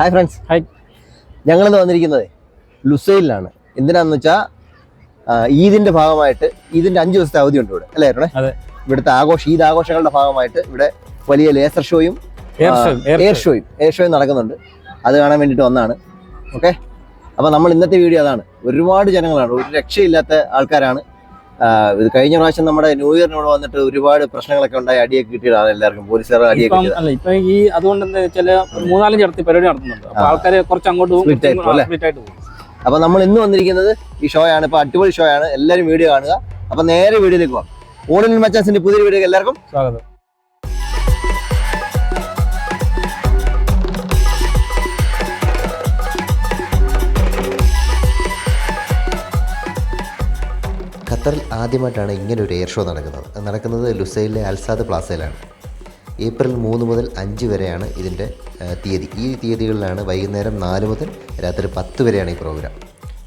Hi friends. ഞങ്ങളിന്ന് വന്നിരിക്കുന്നത് ലുസൈലിലാണ്. എന്തിനാന്ന് വെച്ചാൽ ഈദിന്റെ ഭാഗമായിട്ട് ഈദിന്റെ 5 ദിവസത്തെ അവധി ഉണ്ട് ഇവിടെ, അല്ലേ? ഇവിടുത്തെ ഈദ് ആഘോഷങ്ങളുടെ ഭാഗമായിട്ട് ഇവിടെ വലിയ ലേസർ ഷോയും എയർ ഷോയും നടക്കുന്നുണ്ട്. അത് കാണാൻ വേണ്ടിയിട്ട് വന്നാണ്. ഓക്കെ, അപ്പോൾ നമ്മൾ ഇന്നത്തെ വീഡിയോ അതാണ്. ഒരുപാട് ജനങ്ങളാണ്, ഒരു രക്ഷയില്ലാത്ത ആൾക്കാരാണ്. ഇത് കഴിഞ്ഞ പ്രാവശ്യം നമ്മുടെ ന്യൂ ഇയറിനോട് വന്നിട്ട് ഒരുപാട് പ്രശ്നങ്ങളൊക്കെ ഉണ്ടായി, അടിയൊക്കെ കിട്ടിയതാണ് എല്ലാവർക്കും. പോലീസുകാർ അടിയൊക്കെ ഇപ്പൊ ഈ അതുകൊണ്ട് എന്താ വെച്ചാൽ 3-4 ഇടത്ത് പരിപാടി നടത്തുന്നുണ്ട്. ആൾക്കാരെ കുറച്ച് അങ്ങോട്ട് പോകും. അപ്പൊ നമ്മൾ ഇന്ന് വന്നിരിക്കുന്നത് ഈ ഷോ ആണ്. ഇപ്പൊ അടിപൊളി ഷോ ആണ്, എല്ലാവരും വീഡിയോ കാണുക. അപ്പൊ നേരെ വീഡിയോയിലേക്ക് പോകാം. ഓൺലൈൻ മച്ചാൻസിന്റെ പുതിയ വീഡിയോക്ക് എല്ലാവർക്കും സ്വാഗതം. ഖത്തറിൽ ആദ്യമായിട്ടാണ് ഇങ്ങനൊരു എയർ ഷോ നടക്കുന്നത് ലുസൈലിലെ അൽസാദ് പ്ലാസയിലാണ്. ഏപ്രിൽ 3 മുതൽ 5 വരെയാണ് ഇതിൻ്റെ തീയതി. ഈ തീയതികളിലാണ് വൈകുന്നേരം 4 മുതൽ രാത്രി 10 വരെയാണ് ഈ പ്രോഗ്രാം.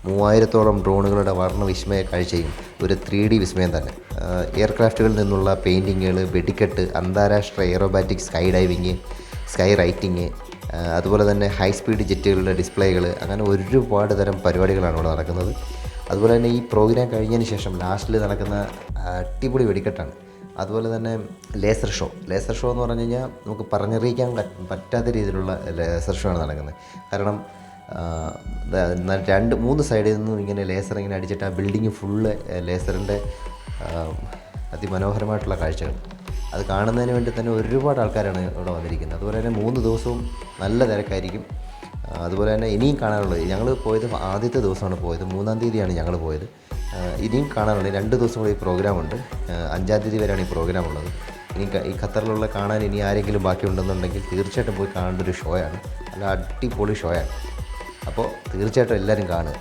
3000-ഓളം ഡ്രോണുകളുടെ വർണ്ണവിസ്മയ കാഴ്ചയും ഒരു 3D വിസ്മയം തന്നെ. എയർക്രാഫ്റ്റുകളിൽ നിന്നുള്ള പെയിൻറ്റിങ്ങുകൾ, വെടിക്കെട്ട്, അന്താരാഷ്ട്ര aerobatic sky diving, sky writing, അതുപോലെ തന്നെ ഹൈ സ്പീഡ് ജെറ്റുകളുടെ ഡിസ്പ്ലേകൾ, അങ്ങനെ ഒരുപാട് തരം പരിപാടികളാണ് ഇവിടെ നടക്കുന്നത്. അതുപോലെ തന്നെ ഈ പ്രോഗ്രാം കഴിഞ്ഞതിന് ശേഷം ലാസ്റ്റിൽ നടക്കുന്ന അടിപൊളി വെടിക്കെട്ടാണ്. അതുപോലെ തന്നെ ലേസർ ഷോ എന്ന് പറഞ്ഞു കഴിഞ്ഞാൽ നമുക്ക് പറഞ്ഞറിയിക്കാൻ പറ്റാത്ത രീതിയിലുള്ള ലേസർ ഷോ ആണ് നടക്കുന്നത്. കാരണം 2-3 സൈഡിൽ നിന്നും ഇങ്ങനെ ലേസർ ഇങ്ങനെ അടിച്ചിട്ട് ആ ബിൽഡിങ് ഫുള്ള് ലേസറിൻ്റെ അതിമനോഹരമായിട്ടുള്ള കാഴ്ചകൾ. അത് കാണുന്നതിന് വേണ്ടി തന്നെ ഒരുപാട് ആൾക്കാരാണ് ഇവിടെ വന്നിരിക്കുന്നത്. അതുപോലെ തന്നെ 3 ദിവസവും നല്ല തിരക്കായിരിക്കും. അതുപോലെ തന്നെ ഇനിയും കാണാനുള്ളത്, ഞങ്ങൾ പോയത് ആദ്യത്തെ ദിവസമാണ് പോയത്, 3-ാം തീയതിയാണ് ഞങ്ങൾ പോയത്. ഇനിയും കാണാനുള്ളത് 2 ദിവസം കൂടി ഈ പ്രോഗ്രാമുണ്ട്. 5-ാം തീയതി വരെയാണ് ഈ പ്രോഗ്രാം ഉള്ളത്. ഇനി ഈ ഖത്തറിലുള്ള കാണാൻ ഇനി ആരെങ്കിലും ബാക്കിയുണ്ടെന്നുണ്ടെങ്കിൽ തീർച്ചയായിട്ടും പോയി കാണേണ്ട ഒരു ഷോയാണ്. നല്ല അടിപൊളി ഷോയാണ്. അപ്പോൾ തീർച്ചയായിട്ടും എല്ലാവരും കാണുക.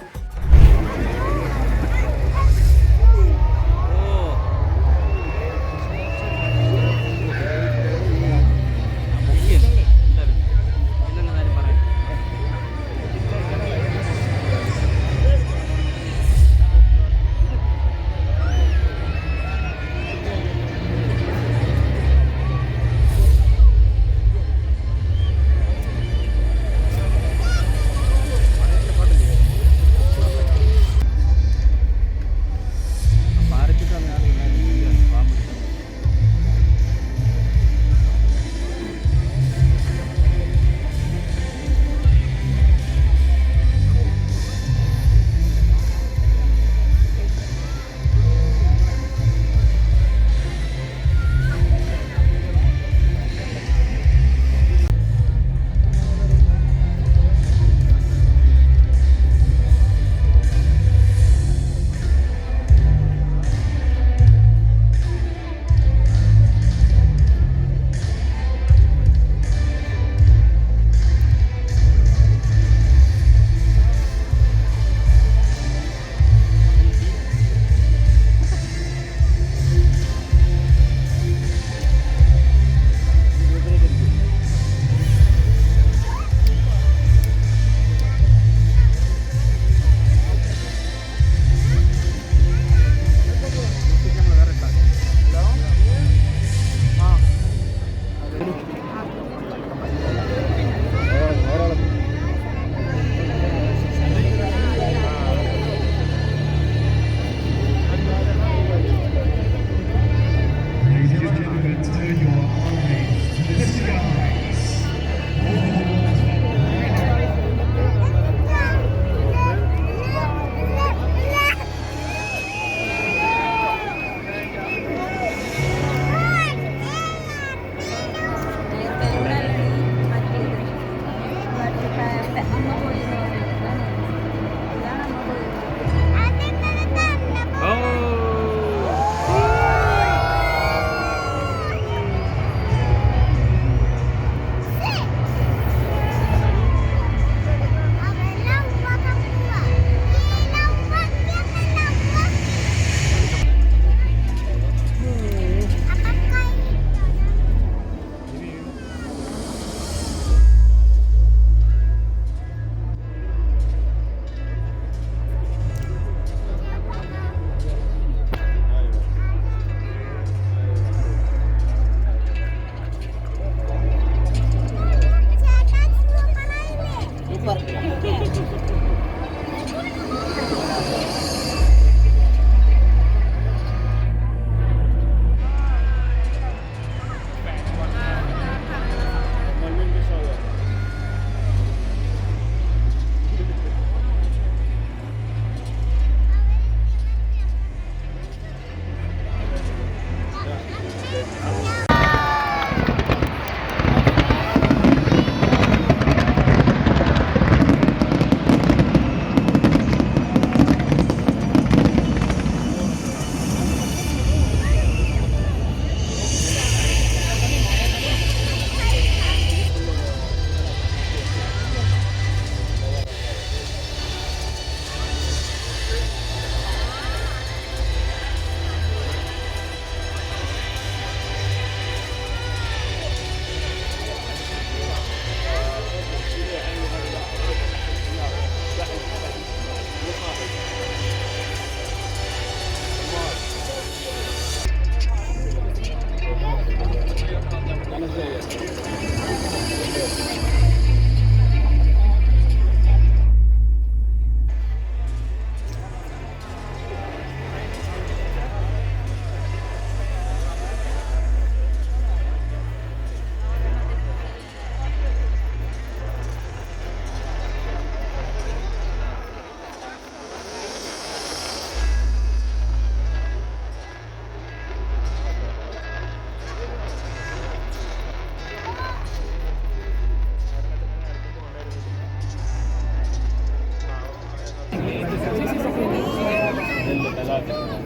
അത്